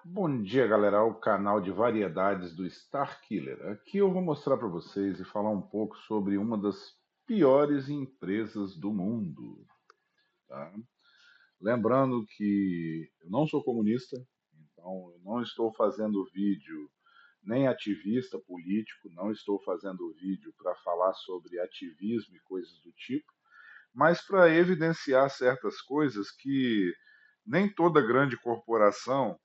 Bom dia, galera, ao canal de variedades do Star Killer. Aqui eu vou mostrar para vocês e falar um pouco sobre uma das piores empresas do mundo, tá? Lembrando que eu não sou comunista, então eu não estou fazendo vídeo nem ativista político, não estou fazendo vídeo para falar sobre ativismo e coisas do tipo, mas para evidenciar certas coisas que nem toda grande corporação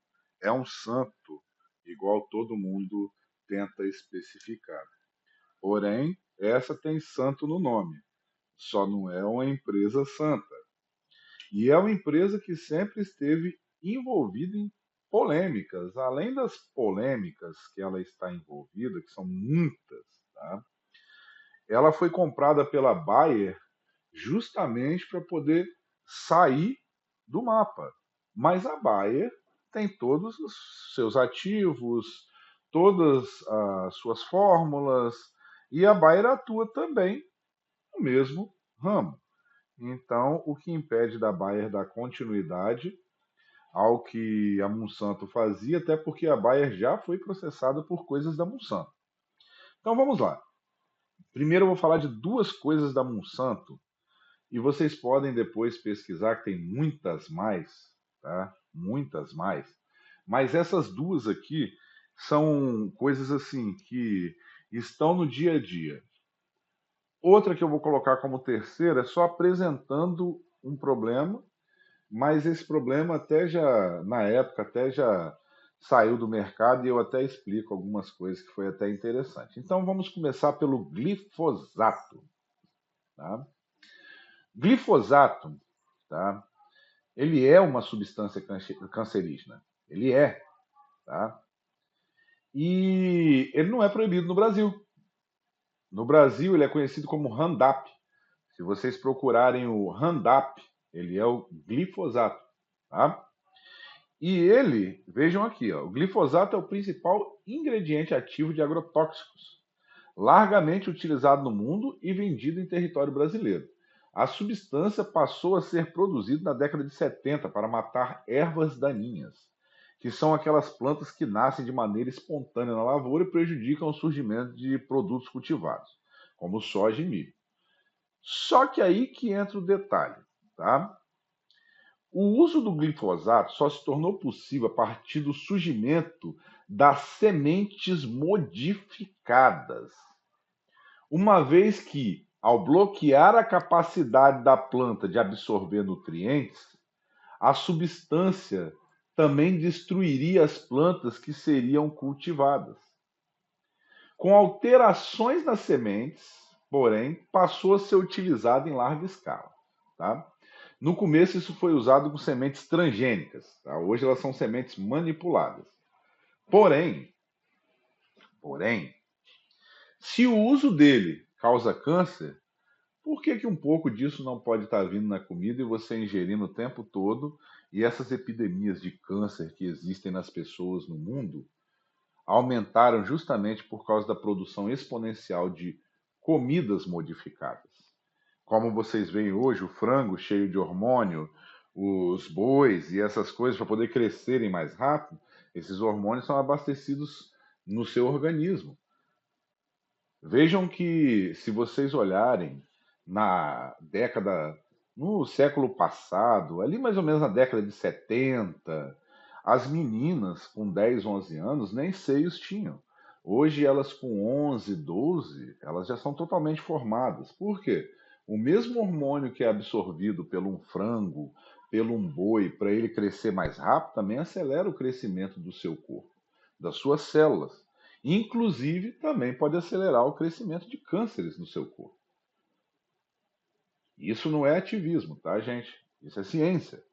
é um santo, igual todo mundo tenta especificar. Porém, essa tem santo no nome, só não é uma empresa santa. E é uma empresa que sempre esteve envolvida em polêmicas. Além das polêmicas que ela está envolvida, que são muitas, tá? Ela foi comprada pela Bayer justamente para poder sair do mapa. Mas a Bayer tem todos os seus ativos, todas as suas fórmulas, e a Bayer atua também no mesmo ramo. Então, o que impede da Bayer dar continuidade ao que a Monsanto fazia, até porque a Bayer já foi processada por coisas da Monsanto. Então vamos lá. Primeiro eu vou falar de duas coisas da Monsanto e vocês podem depois pesquisar, que tem muitas mais, tá? Muitas mais. Mas essas duas aqui são coisas assim que estão no dia a dia. Outra que eu vou colocar como terceira é só apresentando um problema, mas esse problema até já, na época, até já saiu do mercado e eu até explico algumas coisas que foi até interessante. Então vamos começar pelo glifosato, tá? Glifosato, tá? Ele é uma substância cancerígena. Ele é, tá? E ele não é proibido no Brasil. No Brasil, ele é conhecido como Roundup. Se vocês procurarem o Roundup, ele é o glifosato, tá? E ele, vejam aqui, ó, o glifosato é o principal ingrediente ativo de agrotóxicos, largamente utilizado no mundo e vendido em território brasileiro. A substância passou a ser produzida na década de 70 para matar ervas daninhas, que são aquelas plantas que nascem de maneira espontânea na lavoura e prejudicam o surgimento de produtos cultivados, como soja e milho. Só que aí que entra o detalhe, tá? O uso do glifosato só se tornou possível a partir do surgimento das sementes modificadas, uma vez que, ao bloquear a capacidade da planta de absorver nutrientes, a substância também destruiria as plantas que seriam cultivadas. Com alterações nas sementes, porém, passou a ser utilizado em larga escala. Tá? No começo, isso foi usado com sementes transgênicas. Tá? Hoje, elas são sementes manipuladas. Porém, porém, se o uso dele causa câncer, por que, que um pouco disso não pode estar vindo na comida e você ingerindo o tempo todo? E essas epidemias de câncer que existem nas pessoas no mundo aumentaram justamente por causa da produção exponencial de comidas modificadas. Como vocês veem hoje, o frango cheio de hormônio, os bois e essas coisas para poder crescerem mais rápido, esses hormônios são abastecidos no seu organismo. Vejam que, se vocês olharem na década, no século passado, ali mais ou menos na década de 70, as meninas com 10, 11 anos nem seios tinham. Hoje, elas com 11, 12, elas já são totalmente formadas. Por quê? O mesmo hormônio que é absorvido pelo um frango, pelo um boi, para ele crescer mais rápido, também acelera o crescimento do seu corpo, das suas células. Inclusive, também pode acelerar o crescimento de cânceres no seu corpo. Isso não é ativismo, tá, gente? Isso é ciência.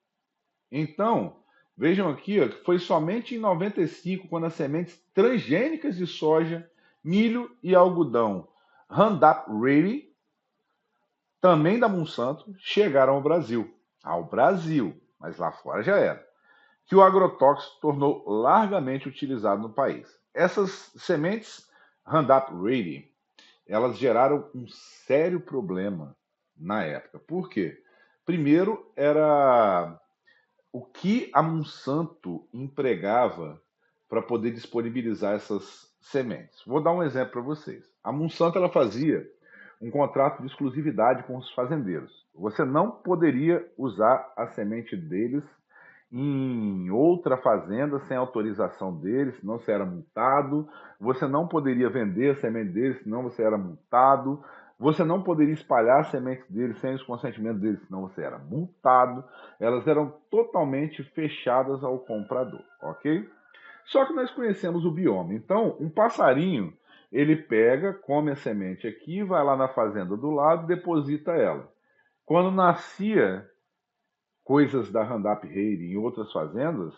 Então, vejam aqui ó, que foi somente em 95, quando as sementes transgênicas de soja, milho e algodão Roundup Ready, também da Monsanto, chegaram ao Brasil. Ao Brasil, mas lá fora já era. Que o agrotóxico tornou largamente utilizado no país. Essas sementes Roundup Ready, elas geraram um sério problema na época. Por quê? Primeiro, era o que a Monsanto empregava para poder disponibilizar essas sementes. Vou dar um exemplo para vocês. A Monsanto ela fazia um contrato de exclusividade com os fazendeiros. Você não poderia usar a semente deles em outra fazenda sem autorização deles, senão você era multado. Você não poderia vender a semente deles, senão você era multado. Você não poderia espalhar a semente deles sem os consentimentos deles, senão você era multado. Elas eram totalmente fechadas ao comprador, ok? Só que nós conhecemos o bioma. Então, um passarinho, ele pega, come a semente aqui, vai lá na fazenda do lado, deposita ela. Quando nascia coisas da Roundup Ready em outras fazendas,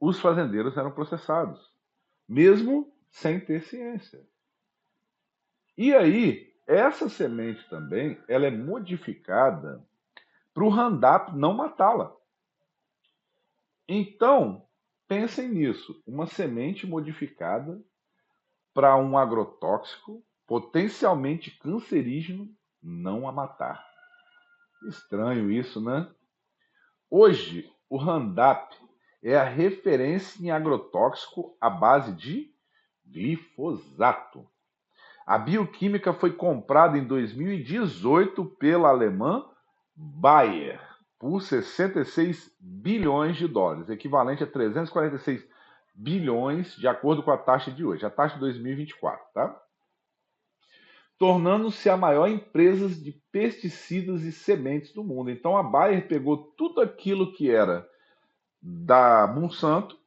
os fazendeiros eram processados, mesmo sem ter ciência. E aí, essa semente também, ela é modificada para o Roundup não matá-la. Então, pensem nisso, uma semente modificada para um agrotóxico potencialmente cancerígeno não a matar. Estranho isso, né? Hoje, o Roundup é a referência em agrotóxico à base de glifosato. A bioquímica foi comprada em 2018 pela alemã Bayer por 66 bilhões de dólares, equivalente a 346 bilhões de acordo com a taxa de hoje, a taxa de 2024, tá? Tornando-se a maior empresa de pesticidas e sementes do mundo. Então a Bayer pegou tudo aquilo que era da Monsanto,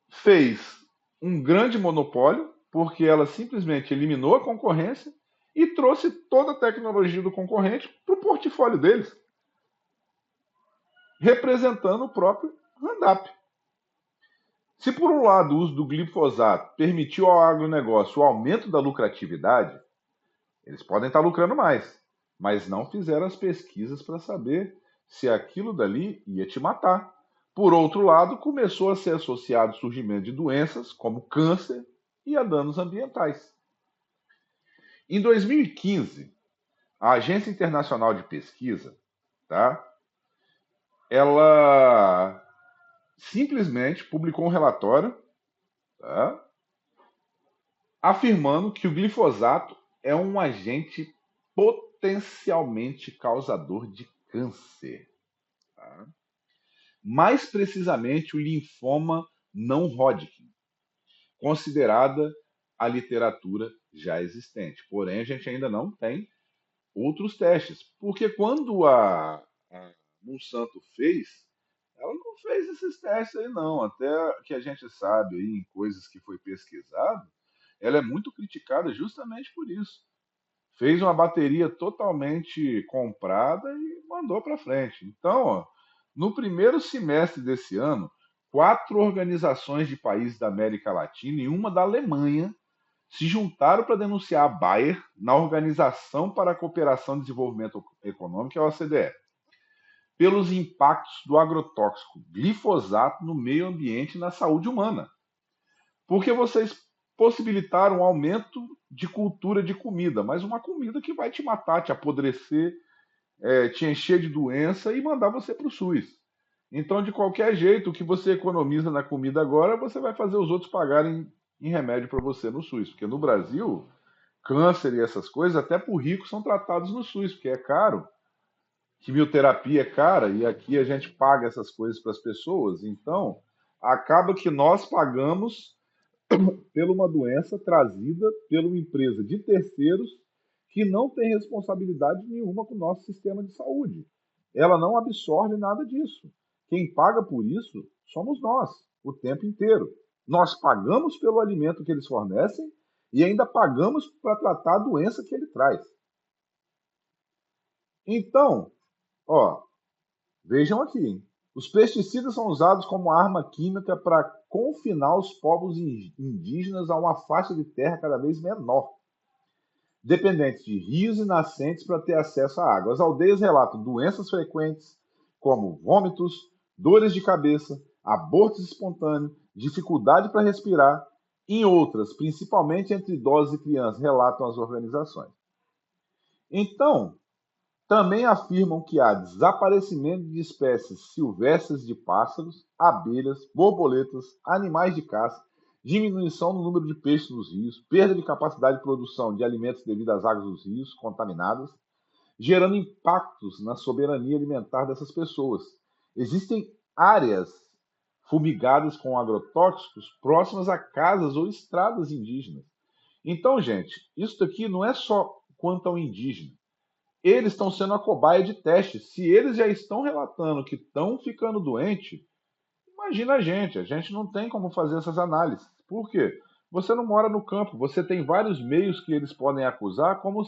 fez um grande monopólio, porque ela simplesmente eliminou a concorrência e trouxe toda a tecnologia do concorrente para o portfólio deles, representando o próprio Roundup. Se por um lado o uso do glifosato permitiu ao agronegócio o aumento da lucratividade, eles podem estar lucrando mais, mas não fizeram as pesquisas para saber se aquilo dali ia te matar. Por outro lado, começou a ser associado ao surgimento de doenças como câncer e a danos ambientais. Em 2015, a Agência Internacional de Pesquisa, tá, ela simplesmente publicou um relatório, tá, afirmando que o glifosato é um agente potencialmente causador de câncer. Tá? Mais precisamente o linfoma não Hodgkin, considerada a literatura já existente. Porém, a gente ainda não tem outros testes, porque quando a Monsanto fez, ela não fez esses testes aí não, até que a gente sabe aí em coisas que foi pesquisado, ela é muito criticada justamente por isso. Fez uma bateria totalmente comprada e mandou para frente. Então, ó, no primeiro semestre desse ano, 4 organizações de países da América Latina e uma da Alemanha se juntaram para denunciar a Bayer na Organização para a Cooperação e Desenvolvimento Econômico, a OCDE, pelos impactos do agrotóxico glifosato no meio ambiente e na saúde humana. Porque vocês possibilitaram um aumento de cultura de comida, mas uma comida que vai te matar, te apodrecer, te encher de doença e mandar você para o SUS. Então, de qualquer jeito, o que você economiza na comida agora, você vai fazer os outros pagarem em remédio para você no SUS. Porque no Brasil, câncer e essas coisas, até por ricos, são tratados no SUS, porque é caro. Quimioterapia é cara e aqui a gente paga essas coisas para as pessoas. Então, acaba que nós pagamos por uma doença trazida por uma empresa de terceiros que não tem responsabilidade nenhuma com o nosso sistema de saúde. Ela não absorve nada disso. Quem paga por isso somos nós, o tempo inteiro. Nós pagamos pelo alimento que eles fornecem e ainda pagamos para tratar a doença que ele traz. Então, ó, vejam aqui, hein? Os pesticidas são usados como arma química para confinar os povos indígenas a uma faixa de terra cada vez menor, dependentes de rios e nascentes para ter acesso à água. As aldeias relatam doenças frequentes, como vômitos, dores de cabeça, abortos espontâneos, dificuldade para respirar, em outras, principalmente entre idosos e crianças, relatam as organizações. Então, Também afirmam que há desaparecimento de espécies silvestres de pássaros, abelhas, borboletas, animais de caça, diminuição no número de peixes nos rios, perda de capacidade de produção de alimentos devido às águas dos rios contaminadas, gerando impactos na soberania alimentar dessas pessoas. Existem áreas fumigadas com agrotóxicos próximas a casas ou estradas indígenas. Então, gente, isso aqui não é só quanto ao indígena. Eles estão sendo a cobaia de teste. Se eles já estão relatando que estão ficando doentes, imagina a gente não tem como fazer essas análises. Por quê? Você não mora no campo, você tem vários meios que eles podem acusar como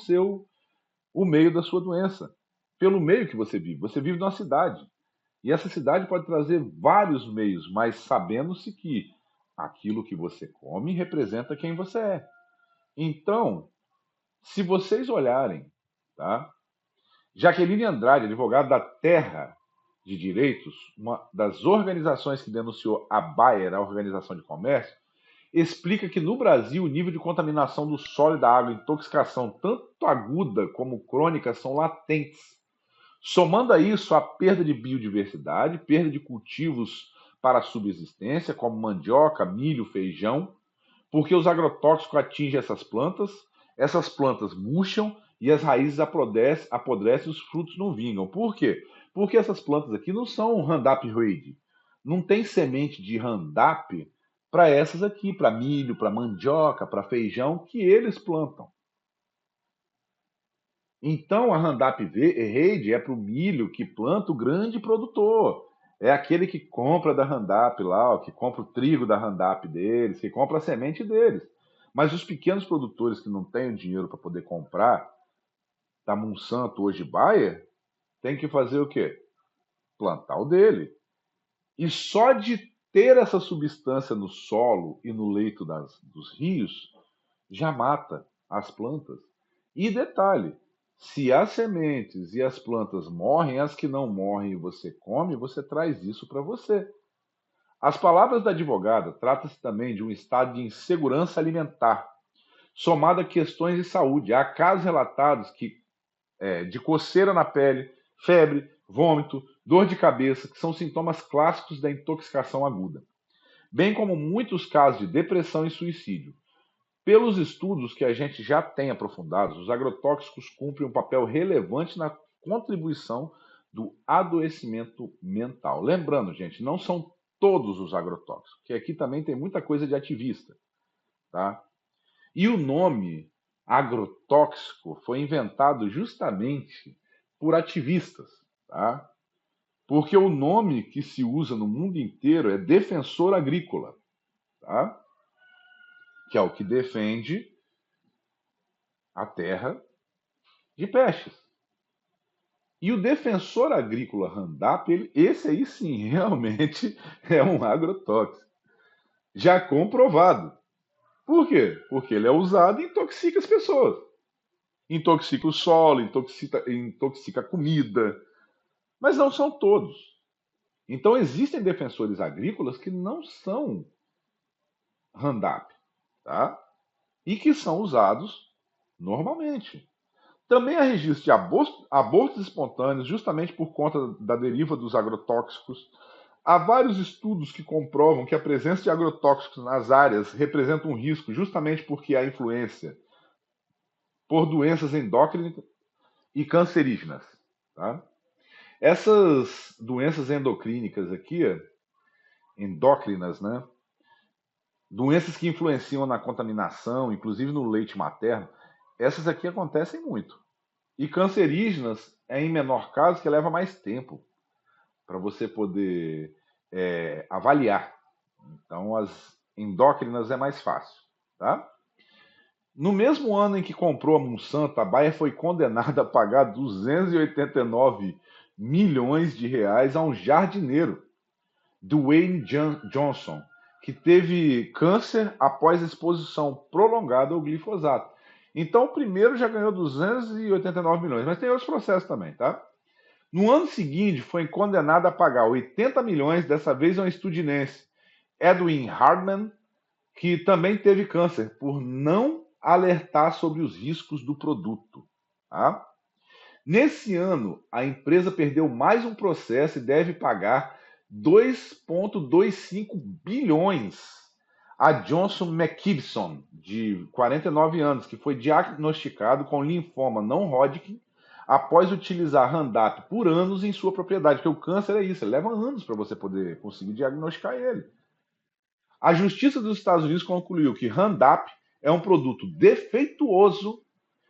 o meio da sua doença. Pelo meio que você vive. Você vive numa cidade. E essa cidade pode trazer vários meios, mas sabendo-se que aquilo que você come representa quem você é. Então, se vocês olharem, tá? Jaqueline Andrade, advogada da Terra de Direitos, uma das organizações que denunciou a Bayer, a Organização de Comércio, explica que no Brasil o nível de contaminação do solo e da água, intoxicação tanto aguda como crônica, são latentes. Somando a isso a perda de biodiversidade, perda de cultivos para a subsistência, como mandioca, milho, feijão, porque os agrotóxicos atingem essas plantas murcham e as raízes apodrecem e os frutos não vingam. Por quê? Porque essas plantas aqui não são Roundup Ready. Não tem semente de Roundup para essas aqui, para milho, para mandioca, para feijão, que eles plantam. Então a Roundup Ready é para o milho que planta o grande produtor. É aquele que compra da Roundup lá, ó, que compra o trigo da Roundup deles, que compra a semente deles. Mas os pequenos produtores que não têm o dinheiro para poder comprar da Monsanto hoje Bayer, tem que fazer o quê? Plantar o dele. E só de ter essa substância no solo e no leito dos rios já mata as plantas. E detalhe, se as sementes e as plantas morrem, as que não morrem e você come, você traz isso para você. As palavras da advogada trata-se também de um estado de insegurança alimentar, somado a questões de saúde. Há casos relatados de coceira na pele, febre, vômito, dor de cabeça, que são sintomas clássicos da intoxicação aguda, bem como muitos casos de depressão e suicídio. Pelos estudos que a gente já tem aprofundados, os agrotóxicos cumprem um papel relevante na contribuição do adoecimento mental. Lembrando, gente, não são todos os agrotóxicos, que aqui também tem muita coisa de ativista, tá? E o nome agrotóxico foi inventado justamente por ativistas, tá? Porque o nome que se usa no mundo inteiro é defensor agrícola, tá? Que é o que defende a terra de pestes. E o defensor agrícola Roundup, esse aí sim, realmente é um agrotóxico. Já comprovado. Por quê? Porque ele é usado e intoxica as pessoas. Intoxica o solo, intoxica a comida. Mas não são todos. Então existem defensores agrícolas que não são Roundup, tá? E que são usados normalmente. Também há registro de abortos espontâneos, justamente por conta da deriva dos agrotóxicos. Há vários estudos que comprovam que a presença de agrotóxicos nas áreas representa um risco, justamente porque há influência por doenças endócrinas e cancerígenas. Tá? Essas doenças endocrínicas aqui, endócrinas, né? Doenças que influenciam na contaminação, inclusive no leite materno, essas aqui acontecem muito. E cancerígenas é em menor caso, que leva mais tempo para você poder avaliar. Então, as endócrinas é mais fácil. Tá? No mesmo ano em que comprou a Monsanto, a Bayer foi condenada a pagar 289 milhões de reais a um jardineiro, Dwayne Johnson, que teve câncer após exposição prolongada ao glifosato. Então, o primeiro já ganhou 289 milhões, mas tem outros processos também, tá? No ano seguinte, foi condenado a pagar 80 milhões, dessa vez a um estudinense, Edwin Hardman, que também teve câncer, por não alertar sobre os riscos do produto. Tá? Nesse ano, a empresa perdeu mais um processo e deve pagar 2,25 bilhões a Johnson McKibson, de 49 anos, que foi diagnosticado com linfoma não Hodgkin após utilizar Roundup por anos em sua propriedade, porque o câncer é isso, ele leva anos para você poder conseguir diagnosticar ele. A Justiça dos Estados Unidos concluiu que Roundup é um produto defeituoso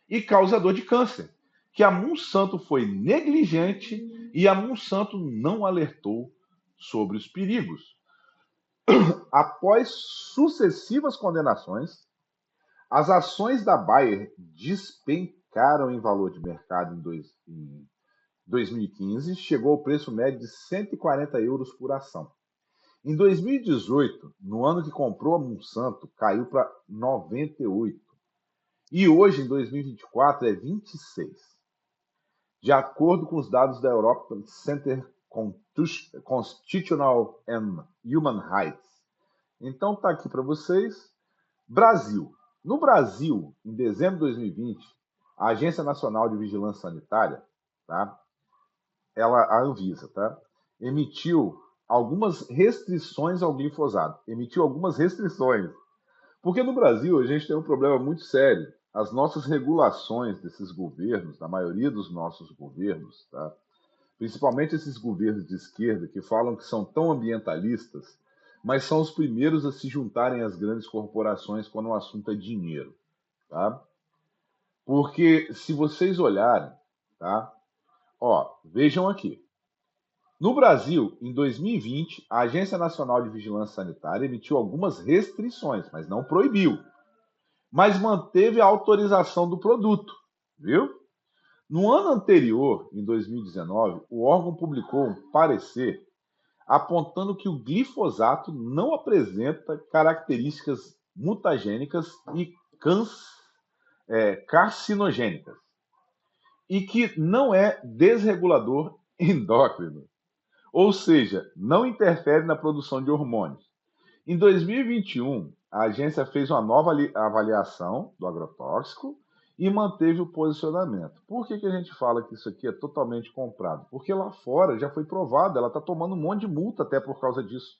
e causador de câncer, que a Monsanto foi negligente e a Monsanto não alertou sobre os perigos. Após sucessivas condenações, as ações da Bayer despencaram em valor de mercado em 2015, chegou ao preço médio de 140 euros por ação. Em 2018, no ano que comprou a Monsanto, caiu para 98. E hoje, em 2024, é 26. De acordo com os dados da European Center Constitutional and Human Rights. Então está aqui para vocês. Brasil. No Brasil, em dezembro de 2020, a Agência Nacional de Vigilância Sanitária, tá? A Anvisa, tá? Emitiu algumas restrições ao glifosato. Emitiu algumas restrições. Porque no Brasil a gente tem um problema muito sério. As nossas regulações desses governos, da maioria dos nossos governos, tá? Principalmente esses governos de esquerda que falam que são tão ambientalistas, mas são os primeiros a se juntarem às grandes corporações quando o assunto é dinheiro. Tá? Porque se vocês olharem, tá? Vejam aqui. No Brasil, em 2020, a Agência Nacional de Vigilância Sanitária emitiu algumas restrições, mas não proibiu. Mas manteve a autorização do produto, viu? No ano anterior, em 2019, o órgão publicou um parecer apontando que o glifosato não apresenta características mutagênicas e carcinogênicas e que não é desregulador endócrino, ou seja, não interfere na produção de hormônios. Em 2021, a agência fez uma nova avaliação do agrotóxico e manteve o posicionamento. Por que a gente fala que isso aqui é totalmente comprado? Porque lá fora já foi provado, ela está tomando um monte de multa até por causa disso.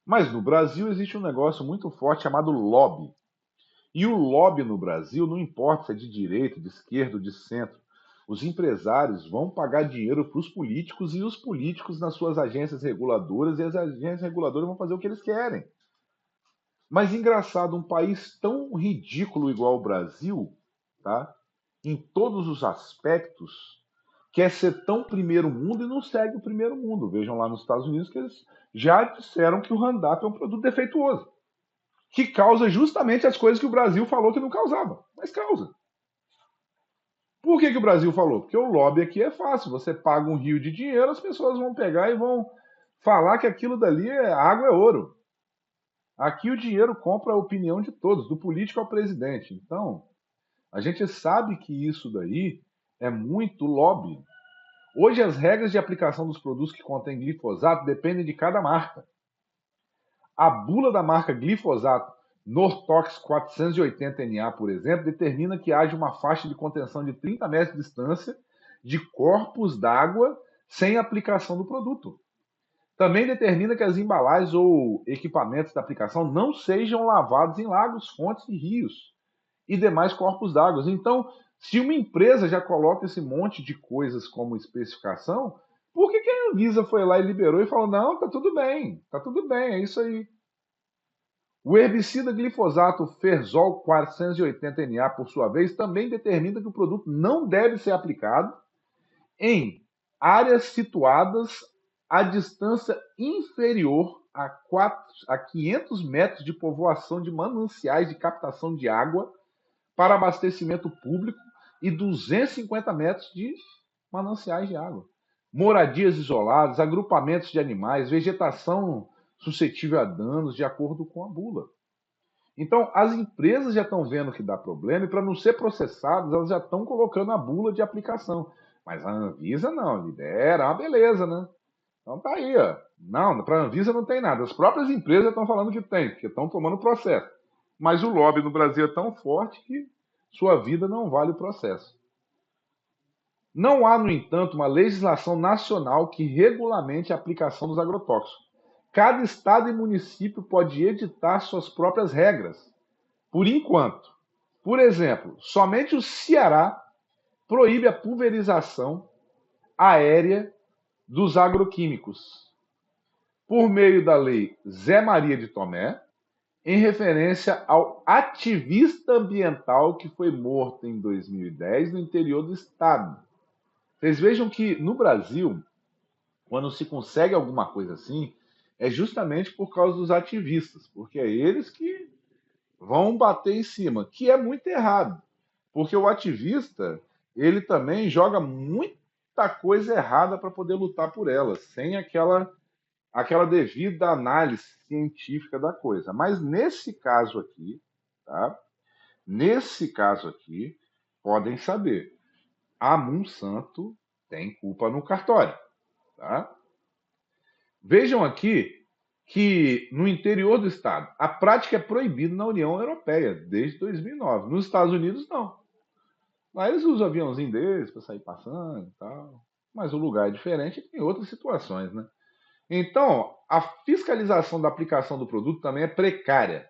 Mas no Brasil existe um negócio muito forte chamado lobby. E o lobby no Brasil, não importa se é de direita, de esquerda, de centro, os empresários vão pagar dinheiro para os políticos e os políticos nas suas agências reguladoras e as agências reguladoras vão fazer o que eles querem. Mas engraçado, um país tão ridículo igual o Brasil, tá? Em todos os aspectos, quer ser tão primeiro mundo e não segue o primeiro mundo. Vejam lá nos Estados Unidos que eles já disseram que o Roundup é um produto defeituoso, que causa justamente as coisas que o Brasil falou que não causava, mas causa. Por que o Brasil falou? Porque o lobby aqui é fácil. Você paga um rio de dinheiro, as pessoas vão pegar e vão falar que aquilo dali água é ouro. Aqui o dinheiro compra a opinião de todos, do político ao presidente. Então, a gente sabe que isso daí é muito lobby. Hoje as regras de aplicação dos produtos que contêm glifosato dependem de cada marca. A bula da marca glifosato Nortox 480NA, por exemplo, determina que haja uma faixa de contenção de 30 metros de distância de corpos d'água sem aplicação do produto. Também determina que as embalagens ou equipamentos da aplicação não sejam lavados em lagos, fontes e rios e demais corpos d'água. Então, se uma empresa já coloca esse monte de coisas como especificação, por que a Anvisa foi lá e liberou e falou, não, tá tudo bem, é isso aí. O herbicida glifosato Ferzol 480NA, por sua vez, também determina que o produto não deve ser aplicado em áreas situadas a distância inferior a 500 metros de povoação de mananciais de captação de água para abastecimento público e 250 metros de mananciais de água. Moradias isoladas, agrupamentos de animais, vegetação suscetível a danos, de acordo com a bula. Então, as empresas já estão vendo que dá problema e, para não ser processadas, elas já estão colocando a bula de aplicação. Mas a Anvisa não, libera, uma beleza, né? Então tá aí, ó. Não, para a Anvisa não tem nada. As próprias empresas estão falando que tem, porque estão tomando processo. Mas o lobby no Brasil é tão forte que sua vida não vale o processo. Não há, no entanto, uma legislação nacional que regulamente a aplicação dos agrotóxicos. Cada estado e município pode editar suas próprias regras, por enquanto. Por exemplo, somente o Ceará proíbe a pulverização aérea dos agroquímicos, por meio da lei Zé Maria de Tomé, em referência ao ativista ambiental que foi morto em 2010 no interior do estado. Vocês vejam que no Brasil, quando se consegue alguma coisa assim, é justamente por causa dos ativistas, porque é eles que vão bater em cima, que é muito errado, porque o ativista, ele também joga muita coisa errada para poder lutar por ela, sem aquela devida análise científica da coisa. Mas nesse caso aqui, tá? Nesse caso aqui, podem saber, a Monsanto tem culpa no cartório, tá? Vejam aqui que no interior do estado, a prática é proibida na União Europeia desde 2009. Nos Estados Unidos, não. Lá eles usam o aviãozinho deles para sair passando e tal. Mas o lugar é diferente e tem outras situações, né? Então, a fiscalização da aplicação do produto também é precária.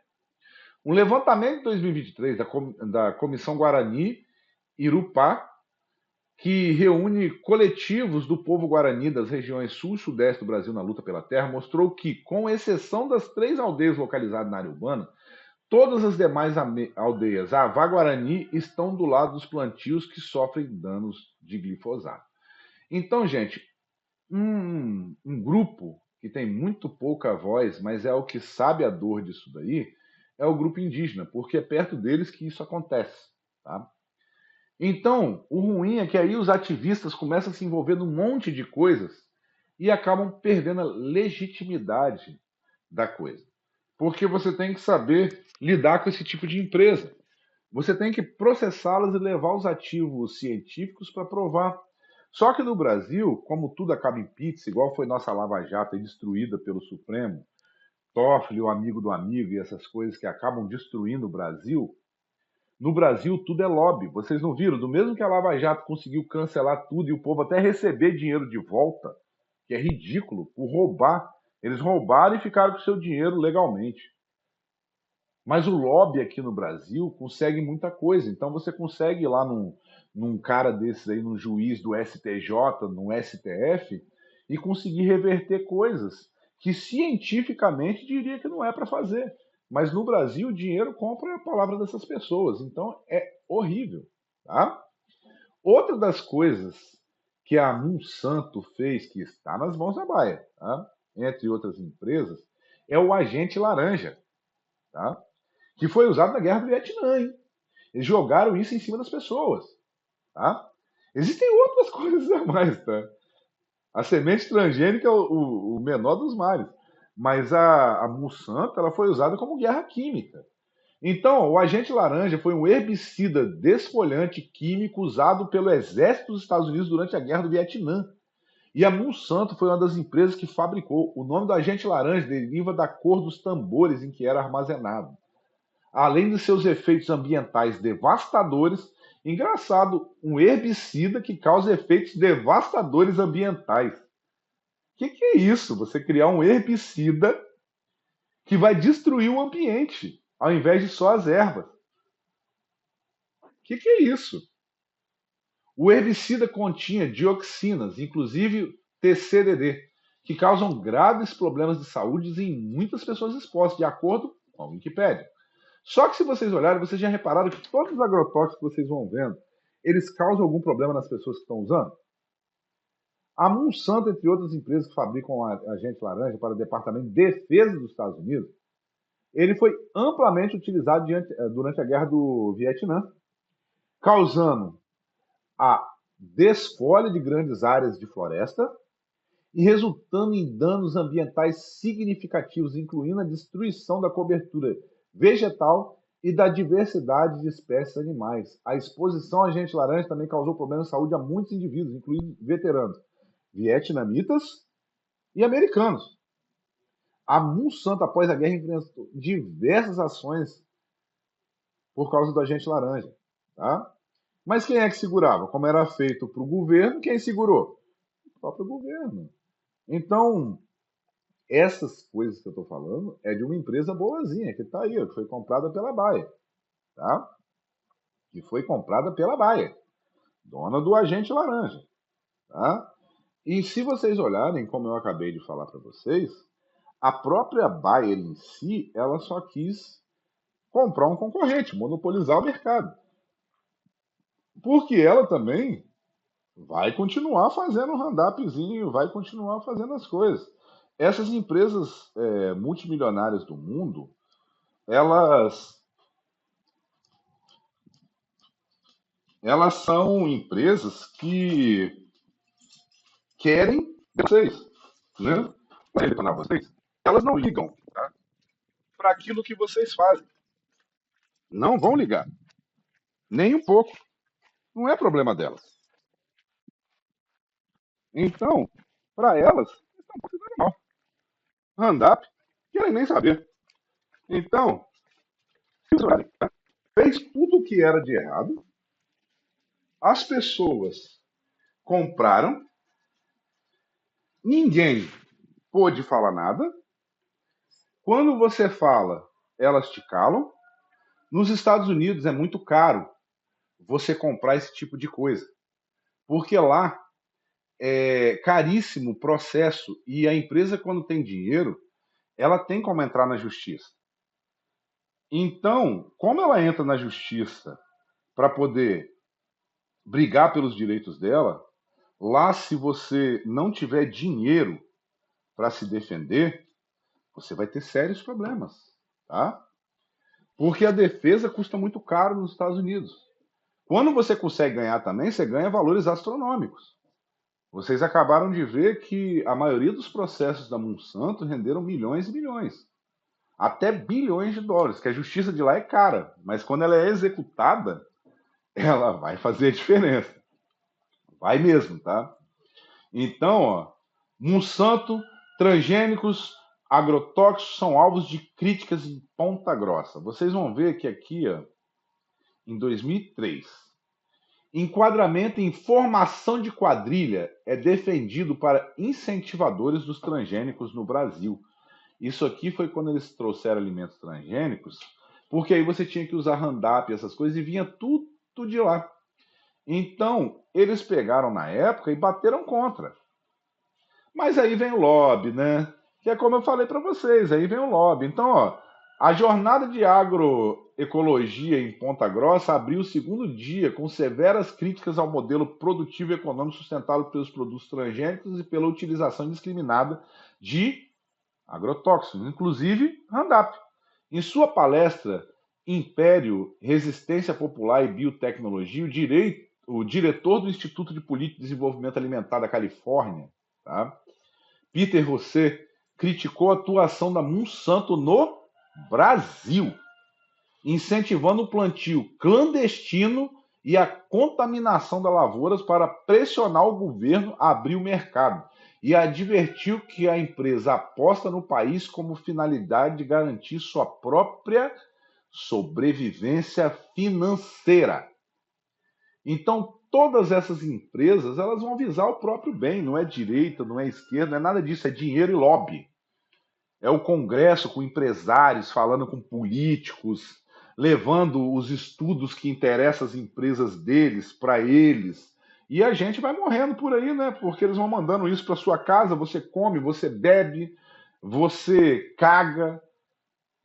Um levantamento de 2023 da Comissão Guarani Irupá, que reúne coletivos do povo guarani das regiões sul e sudeste do Brasil na luta pela terra, mostrou que, com exceção das 3 aldeias localizadas na área urbana, todas as demais aldeias Avá Guarani estão do lado dos plantios que sofrem danos de glifosato. Então, gente, um grupo que tem muito pouca voz, mas é o que sabe a dor disso daí, é o grupo indígena, porque é perto deles que isso acontece. Tá? Então, o ruim é que aí os ativistas começam a se envolver num monte de coisas e acabam perdendo a legitimidade da coisa. Porque você tem que saber lidar com esse tipo de empresa. Você tem que processá-las e levar os ativos científicos para provar. Só que no Brasil, como tudo acaba em pizza, igual foi nossa Lava Jato destruída pelo Supremo, Toffoli, o amigo do amigo e essas coisas que acabam destruindo o Brasil, no Brasil tudo é lobby. Vocês não viram? Do mesmo que a Lava Jato conseguiu cancelar tudo e o povo até receber dinheiro de volta, que é ridículo, por roubar. Eles roubaram e ficaram com seu dinheiro legalmente. Mas o lobby aqui no Brasil consegue muita coisa. Então você consegue ir lá num cara desses aí, num juiz do STJ, no STF, e conseguir reverter coisas que cientificamente diria que não é para fazer. Mas no Brasil o dinheiro compra a palavra dessas pessoas. Então é horrível. Tá? Outra das coisas que a Monsanto fez, que está nas mãos da Baia, tá? Entre outras empresas, é o agente laranja. Tá? Que foi usado na guerra do Vietnã, hein? Eles jogaram isso em cima das pessoas, tá? Existem outras coisas a mais, tá? A semente transgênica é o menor dos males, mas a Monsanto ela foi usada como guerra química. Então, o agente laranja foi um herbicida desfolhante químico usado pelo exército dos Estados Unidos durante a guerra do Vietnã. E a Monsanto foi uma das empresas que fabricou. O nome do agente laranja deriva da cor dos tambores em que era armazenado. Além de seus efeitos ambientais devastadores, engraçado, um herbicida que causa efeitos devastadores ambientais. Que é isso? Você criar um herbicida que vai destruir o ambiente, ao invés de só as ervas. Que é isso? O herbicida continha dioxinas, inclusive TCDD, que causam graves problemas de saúde em muitas pessoas expostas, de acordo com a Wikipédia. Só que se vocês olharem, vocês já repararam que todos os agrotóxicos que vocês vão vendo, eles causam algum problema nas pessoas que estão usando? A Monsanto, entre outras empresas que fabricam agente laranja para o Departamento de Defesa dos Estados Unidos, ele foi amplamente utilizado durante a Guerra do Vietnã, causando a desfolha de grandes áreas de floresta e resultando em danos ambientais significativos, incluindo a destruição da cobertura vegetal e da diversidade de espécies animais. A exposição a agente laranja também causou problemas de saúde a muitos indivíduos, incluindo veteranos, vietnamitas e americanos. A Monsanto, após a guerra, enfrentou diversas ações por causa do agente laranja. Tá? Mas quem é que segurava? Como era feito para o governo, quem segurou? O próprio governo. Então, essas coisas que eu estou falando é de uma empresa boazinha, que está aí, que foi comprada pela Bayer, tá? Que foi comprada pela Bayer, dona do agente laranja, tá? E se vocês olharem, como eu acabei de falar para vocês, a própria Bayer em si, ela só quis comprar um concorrente, monopolizar o mercado. Porque ela também vai continuar fazendo o handapzinho, vai continuar fazendo as coisas. Essas empresas multimilionárias do mundo, elas, elas são empresas que querem vocês, né? Para retornar vocês. Elas não ligam, tá? Para aquilo que vocês fazem. Não vão ligar. Nem um pouco. Não é problema delas. Então, para elas, isso é uma coisa normal. Handap, querem nem saber. Então, fez tudo o que era de errado, as pessoas compraram, ninguém pôde falar nada. Quando você fala, elas te calam. Nos Estados Unidos é muito caro você comprar esse tipo de coisa, porque lá é caríssimo o processo e a empresa, quando tem dinheiro, ela tem como entrar na justiça. Então, como ela entra na justiça para poder brigar pelos direitos dela, lá, se você não tiver dinheiro para se defender, você vai ter sérios problemas, tá? Porque a defesa custa muito caro nos Estados Unidos. Quando você consegue ganhar também, você ganha valores astronômicos. Vocês acabaram de ver que a maioria dos processos da Monsanto renderam milhões e milhões. Até bilhões de dólares, que a justiça de lá é cara, mas quando ela é executada, ela vai fazer a diferença. Vai mesmo, tá? Então, ó, Monsanto, transgênicos, agrotóxicos são alvos de críticas em ponta grossa. Vocês vão ver que aqui, ó, em 2003, enquadramento em formação de quadrilha é defendido para incentivadores dos transgênicos no Brasil. Isso aqui foi quando eles trouxeram alimentos transgênicos, porque aí você tinha que usar Roundup e essas coisas e vinha tudo de lá. Então, eles pegaram na época e bateram contra. Mas aí vem o lobby, né? Que é como eu falei para vocês, aí vem o lobby. Então, ó, a jornada de agroecologia em Ponta Grossa abriu o segundo dia com severas críticas ao modelo produtivo e econômico sustentado pelos produtos transgênicos e pela utilização indiscriminada de agrotóxicos, inclusive Roundup. Em sua palestra Império, Resistência Popular e Biotecnologia, o diretor do Instituto de Política e Desenvolvimento Alimentar da Califórnia, tá? Peter José, criticou a atuação da Monsanto no Brasil, incentivando o plantio clandestino e a contaminação das lavouras para pressionar o governo a abrir o mercado. E advertiu que a empresa aposta no país como finalidade de garantir sua própria sobrevivência financeira. Então, todas essas empresas, elas vão visar o próprio bem, não é direita, não é esquerda, não é nada disso, é dinheiro e lobby. É o Congresso com empresários, falando com políticos, levando os estudos que interessam as empresas deles para eles. E a gente vai morrendo por aí, né? Porque eles vão mandando isso para sua casa, você come, você bebe, você caga,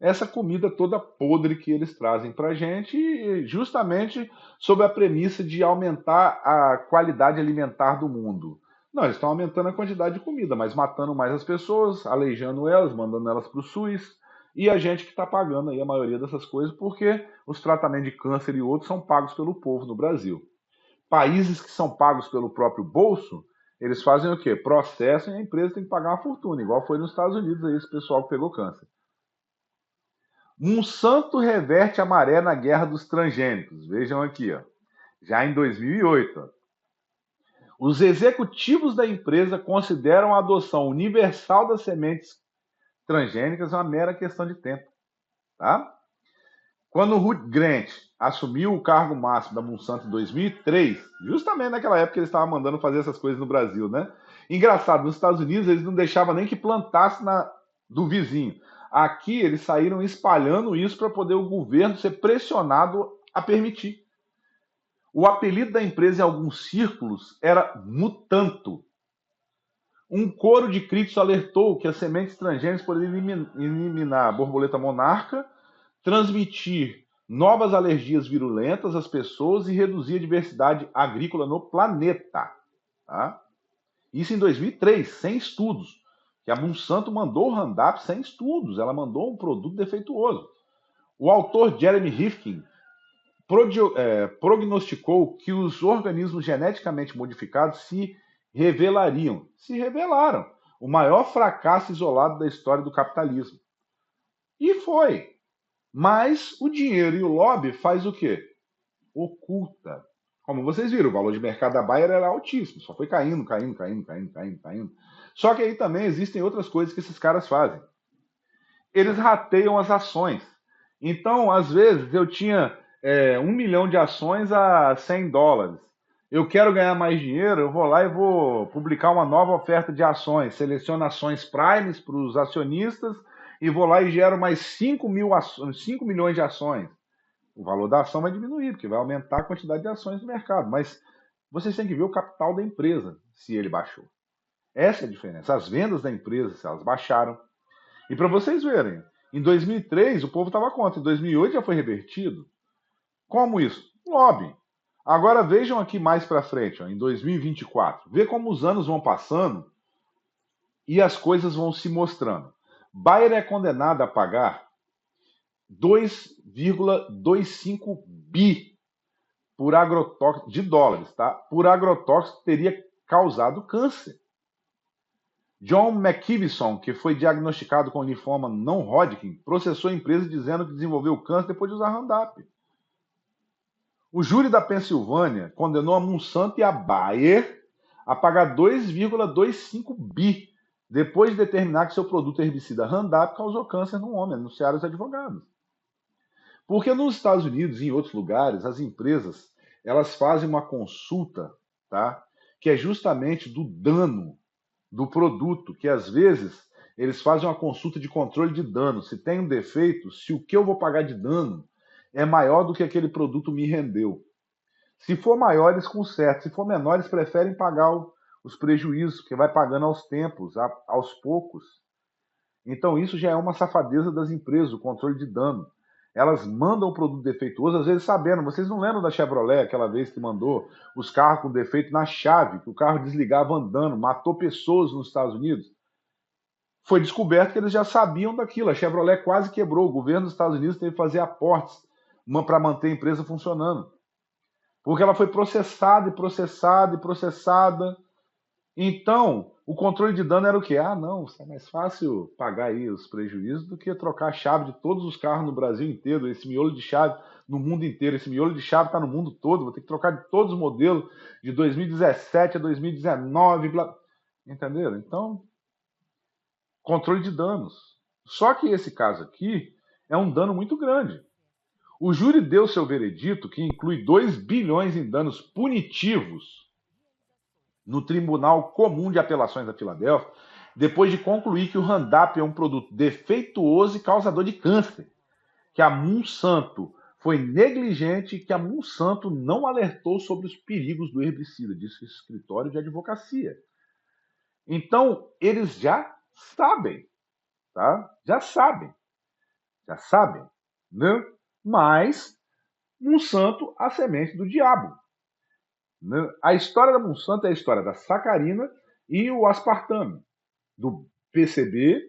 essa comida toda podre que eles trazem para a gente, justamente sob a premissa de aumentar a qualidade alimentar do mundo. Não, eles estão aumentando a quantidade de comida, mas matando mais as pessoas, aleijando elas, mandando elas para o SUS, e a gente que está pagando aí a maioria dessas coisas, porque os tratamentos de câncer e outros são pagos pelo povo no Brasil. Países que são pagos pelo próprio bolso, eles fazem o quê? Processam e a empresa tem que pagar uma fortuna, igual foi nos Estados Unidos aí, esse pessoal que pegou câncer. Monsanto reverte a maré na guerra dos transgênicos. Vejam aqui, ó. Já em 2008. Ó. Os executivos da empresa consideram a adoção universal das sementes transgênicas uma mera questão de tempo. Tá? Quando o Hugh Grant assumiu o cargo máximo da Monsanto em 2003, justamente naquela época que ele estava mandando fazer essas coisas no Brasil, né? Engraçado, nos Estados Unidos eles não deixavam nem que plantasse do vizinho. Aqui eles saíram espalhando isso para poder o governo ser pressionado a permitir. O apelido da empresa em alguns círculos era Mutanto. Um coro de críticos alertou que as sementes transgênicas poderiam eliminar a borboleta monarca, transmitir novas alergias virulentas às pessoas e reduzir a diversidade agrícola no planeta. Tá? Isso em 2003, sem estudos. Que a Monsanto mandou o Roundup sem estudos, ela mandou um produto defeituoso. O autor Jeremy Rifkin prognosticou que os organismos geneticamente modificados se revelariam. Se revelaram. O maior fracasso isolado da história do capitalismo. E foi. Mas o dinheiro e o lobby faz o quê? Oculta. Como vocês viram, o valor de mercado da Bayer era altíssimo, só foi caindo, caindo, caindo, caindo, caindo, caindo. Só que aí também existem outras coisas que esses caras fazem. Eles rateiam as ações. Então, às vezes, eu tinha 1 milhão de ações a $100. Eu quero ganhar mais dinheiro, eu vou lá e vou publicar uma nova oferta de ações. Seleciono ações primes para os acionistas e vou lá e gero mais 5 milhões de ações. O valor da ação vai diminuir, porque vai aumentar a quantidade de ações no mercado. Mas vocês têm que ver o capital da empresa, se ele baixou. Essa é a diferença. As vendas da empresa, se elas baixaram. E para vocês verem, em 2003 o povo estava contra, em 2008 já foi revertido. Como isso? Lobby. Agora vejam aqui mais para frente, ó, em 2024. Vê como os anos vão passando e as coisas vão se mostrando. Bayer é condenado a pagar 2,25 bi por agrotóxico de dólares, tá? Por agrotóxico que teria causado câncer. John McKivison, que foi diagnosticado com linfoma não Hodgkin, processou a empresa dizendo que desenvolveu câncer depois de usar Roundup. O júri da Pensilvânia condenou a Monsanto e a Bayer a pagar 2,25 bi depois de determinar que seu produto herbicida Roundup causou câncer no homem, anunciaram os advogados. Porque nos Estados Unidos e em outros lugares, as empresas elas fazem uma consulta, tá? Que é justamente do dano do produto, que às vezes eles fazem uma consulta de controle de dano. Se tem um defeito, se o que eu vou pagar de dano é maior do que aquele produto me rendeu. Se for maior, eles consertam. Se for menor, eles preferem pagar os prejuízos, porque vai pagando aos tempos, aos poucos. Então isso já é uma safadeza das empresas, o controle de dano. Elas mandam o produto defeituoso, às vezes sabendo. Vocês não lembram da Chevrolet, aquela vez que mandou os carros com defeito na chave, que o carro desligava andando, matou pessoas nos Estados Unidos? Foi descoberto que eles já sabiam daquilo. A Chevrolet quase quebrou. O governo dos Estados Unidos teve que fazer aportes para manter a empresa funcionando. Porque ela foi processada e processada e processada. Então, o controle de dano era o quê? Ah, não, é mais fácil pagar aí os prejuízos do que trocar a chave de todos os carros no Brasil inteiro, esse miolo de chave no mundo inteiro. Esse miolo de chave está no mundo todo, vou ter que trocar de todos os modelos de 2017 a 2019, blá. Entenderam? Então, controle de danos. Só que esse caso aqui é um dano muito grande. O júri deu seu veredito, que inclui 2 bilhões em danos punitivos no Tribunal Comum de Apelações da Filadélfia, depois de concluir que o Roundup é um produto defeituoso e causador de câncer, que a Monsanto foi negligente e que a Monsanto não alertou sobre os perigos do herbicida, disse o escritório de advocacia. Então, eles já sabem, tá? Já sabem, né? Mas Monsanto, a semente do diabo. A história da Monsanto é a história da sacarina e o aspartame, do PCB,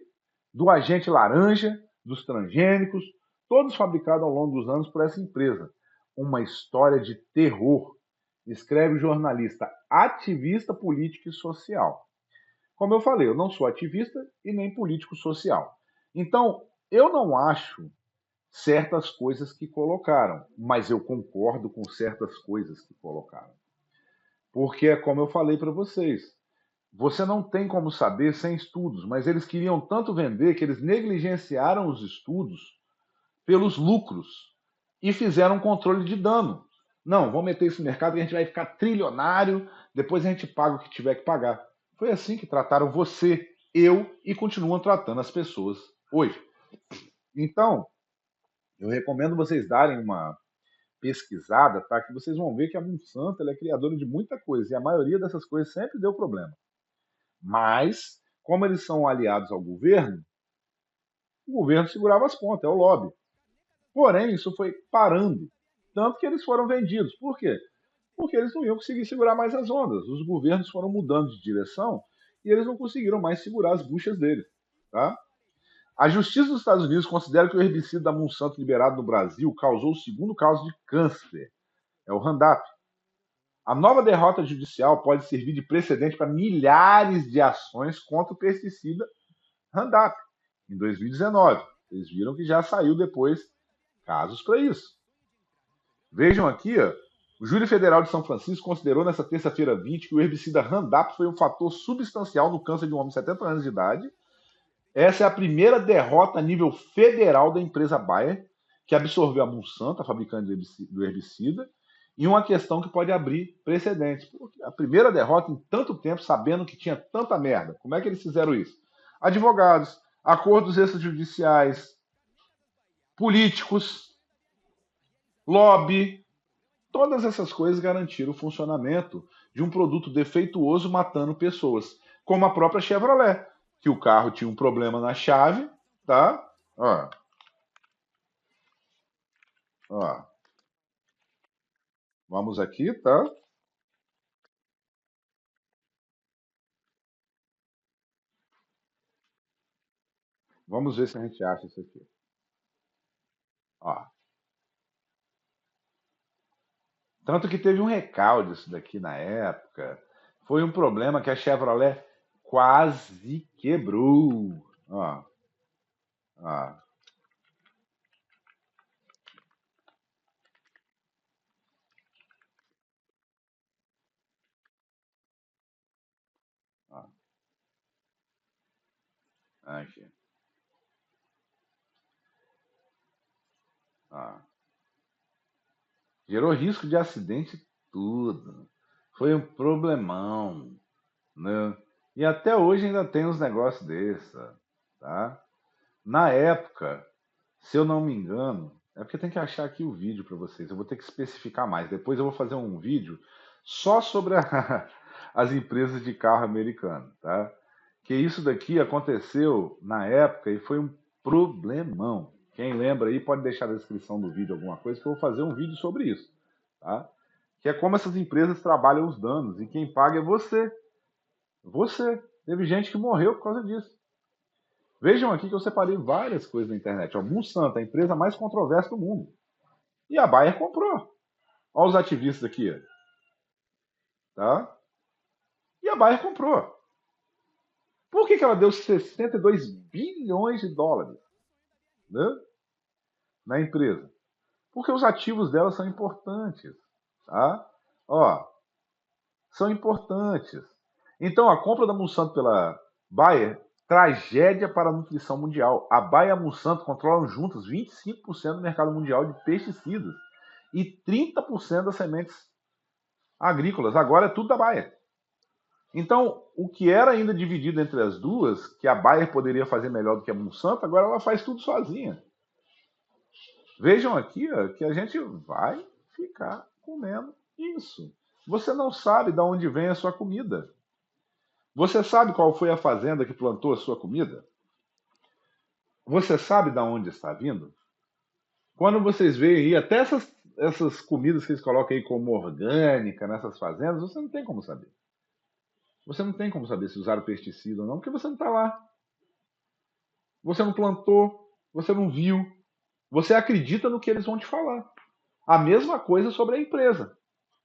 do agente laranja, dos transgênicos, todos fabricados ao longo dos anos por essa empresa. Uma história de terror, escreve o jornalista ativista político e social. Como eu falei, eu não sou ativista e nem político social. Então, eu não acho certas coisas que colocaram, mas eu concordo com certas coisas que colocaram. Porque é como eu falei para vocês, você não tem como saber sem estudos, mas eles queriam tanto vender que eles negligenciaram os estudos pelos lucros. e fizeram um controle de dano. Não, vamos meter esse mercado e a gente vai ficar trilionário, depois a gente paga o que tiver que pagar. Foi assim que trataram você, eu e continuam tratando as pessoas hoje. Então, eu recomendo vocês darem uma pesquisada, tá? Que vocês vão ver que a Monsanto ela é criadora de muita coisa e a maioria dessas coisas sempre deu problema. Mas, como eles são aliados ao governo, o governo segurava as pontas, é o lobby. Porém, isso foi parando. Tanto que eles foram vendidos. Por quê? Porque eles não iam conseguir segurar mais as ondas. Os governos foram mudando de direção e eles não conseguiram mais segurar as buchas deles. Tá? A Justiça dos Estados Unidos considera que o herbicida da Monsanto liberado no Brasil causou o segundo caso de câncer. É o Roundup. A nova derrota judicial pode servir de precedente para milhares de ações contra o pesticida Roundup em 2019. Vocês viram que já saiu depois casos para isso. Vejam aqui, ó, o Júri Federal de São Francisco considerou nesta terça-feira 20 que o herbicida Roundup foi um fator substancial no câncer de um homem de 70 anos de idade. Essa é a primeira derrota a nível federal da empresa Bayer, que absorveu a Monsanto, a fabricante do herbicida, e uma questão que pode abrir precedentes. Porque a primeira derrota em tanto tempo, sabendo que tinha tanta merda. Como é que eles fizeram isso? Advogados, acordos extrajudiciais, políticos, lobby, todas essas coisas garantiram o funcionamento de um produto defeituoso matando pessoas, como a própria Chevrolet, que o carro tinha um problema na chave, tá? Ó, ó. Vamos aqui, tá? Vamos ver se a gente acha isso aqui. Ó. Tanto que teve um recall disso daqui na época. Foi um problema que a Chevrolet quase quebrou. Ó, ó, ó. Aqui. Ó. Gerou risco de acidente tudo. Foi um problemão, né? E até hoje ainda tem uns negócios desses, tá? Na época, se eu não me engano, é porque tem que achar aqui o vídeo para vocês. Eu vou ter que especificar mais. Depois eu vou fazer um vídeo só sobre as empresas de carro americano, tá? Que isso daqui aconteceu na época e foi um problemão. Quem lembra aí pode deixar na descrição do vídeo alguma coisa que eu vou fazer um vídeo sobre isso, tá? Que é como essas empresas trabalham os danos e quem paga é você. Você. Teve gente que morreu por causa disso. Vejam aqui que eu separei várias coisas na internet. Ó, Monsanto, a empresa mais controversa do mundo. E a Bayer comprou. Olha os ativistas aqui. Tá? E a Bayer comprou. Por que ela deu 62 bilhões de dólares, né, na empresa? Porque os ativos dela são importantes. Tá? Ó, são importantes. Então, a compra da Monsanto pela Bayer, tragédia para a nutrição mundial. A Bayer e a Monsanto controlam juntas 25% do mercado mundial de pesticidas e 30% das sementes agrícolas. Agora é tudo da Bayer. Então, o que era ainda dividido entre as duas, que a Bayer poderia fazer melhor do que a Monsanto, agora ela faz tudo sozinha. Vejam aqui ó, que a gente vai ficar comendo isso. Você não sabe de onde vem a sua comida. Você sabe qual foi a fazenda que plantou a sua comida? Você sabe de onde está vindo? Quando vocês veem aí, até essas comidas que eles colocam aí como orgânica nessas fazendas, você não tem como saber. Você não tem como saber se usaram pesticida ou não, porque você não está lá. Você não plantou, você não viu. Você acredita no que eles vão te falar. A mesma coisa sobre a empresa.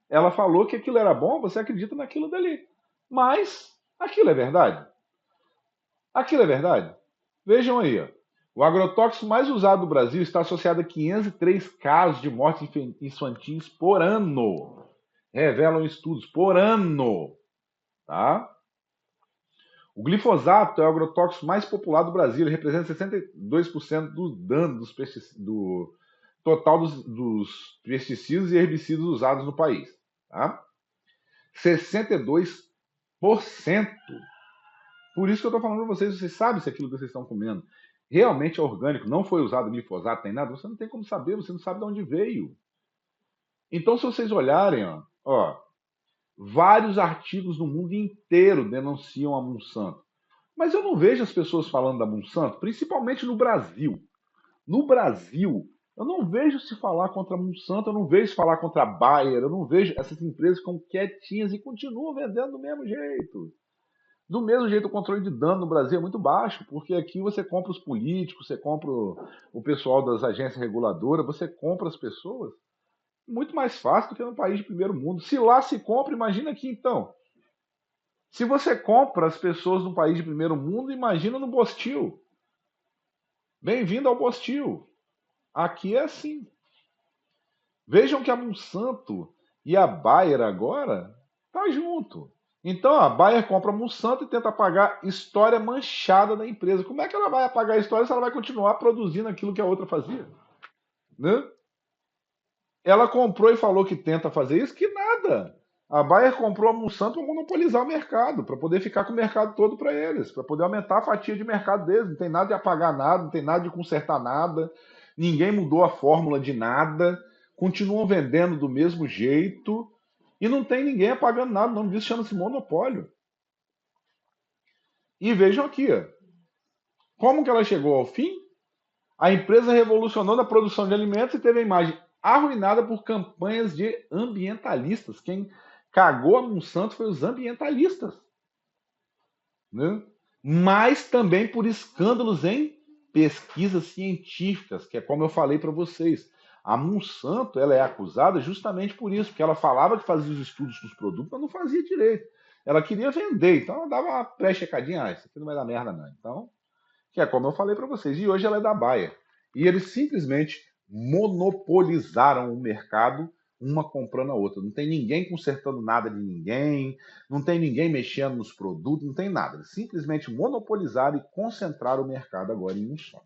Ela falou que aquilo era bom, você acredita naquilo dali. Mas aquilo é verdade? Aquilo é verdade? Vejam aí, ó. O agrotóxico mais usado no Brasil está associado a 503 casos de mortes infantis por ano. Revelam estudos por ano. Tá? O glifosato é o agrotóxico mais popular do Brasil. Ele representa 62% do dano total dos pesticidas e herbicidas usados no país. Tá? 62%. Por isso que eu estou falando para vocês sabem se aquilo que vocês estão comendo realmente é orgânico, não foi usado glifosato, nem nada, você não tem como saber, você não sabe de onde veio. Então, se vocês olharem, ó, vários artigos no mundo inteiro denunciam a Monsanto. Mas eu não vejo as pessoas falando da Monsanto, principalmente no Brasil. No Brasil, eu não vejo se falar contra a Monsanto, eu não vejo se falar contra a Bayer, eu não vejo essas empresas como quietinhas e continuam vendendo do mesmo jeito. Do mesmo jeito, o controle de dano no Brasil é muito baixo, porque aqui você compra os políticos, você compra o pessoal das agências reguladoras, você compra as pessoas muito mais fácil do que no país de primeiro mundo. Se lá se compra, imagina aqui então. Se você compra as pessoas no país de primeiro mundo, imagina no Bostil. Bem-vindo ao Bostil. Aqui é assim. Vejam que a Monsanto e a Bayer agora tá junto. Então a Bayer compra a Monsanto e tenta apagar história manchada da empresa. Como é que ela vai apagar a história se ela vai continuar produzindo aquilo que a outra fazia? Né? Ela comprou e falou que tenta fazer isso, que nada. A Bayer comprou a Monsanto para monopolizar o mercado, para poder ficar com o mercado todo para eles, para poder aumentar a fatia de mercado deles. Não tem nada de apagar nada, não tem nada de consertar nada, ninguém mudou a fórmula de nada, continuam vendendo do mesmo jeito e não tem ninguém apagando nada. O nome disso chama-se monopólio. E vejam aqui, ó, como que ela chegou ao fim? A empresa revolucionou na produção de alimentos e teve a imagem arruinada por campanhas de ambientalistas. Quem cagou a Monsanto foi os ambientalistas. Né? Mas também por escândalos em pesquisas científicas, que é como eu falei para vocês. A Monsanto ela é acusada justamente por isso, porque ela falava que fazia os estudos dos produtos, mas não fazia direito. Ela queria vender, então ela dava uma pré-checadinha, isso aqui não vai dar merda não. Então, que é como eu falei para vocês. E hoje ela é da Bayer. E eles simplesmente monopolizaram o mercado, uma comprando a outra. Não tem ninguém consertando nada de ninguém, não tem ninguém mexendo nos produtos, não tem nada. Eles simplesmente monopolizaram e concentraram o mercado agora em um só.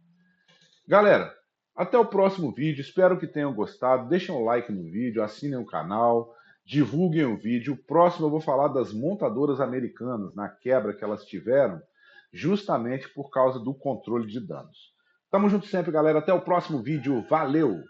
Galera, até o próximo vídeo. Espero que tenham gostado. Deixem um like no vídeo, assinem o canal, divulguem o vídeo. O próximo eu vou falar das montadoras americanas, na quebra que elas tiveram, justamente por causa do controle de danos. Tamo junto sempre, galera. Até o próximo vídeo. Valeu!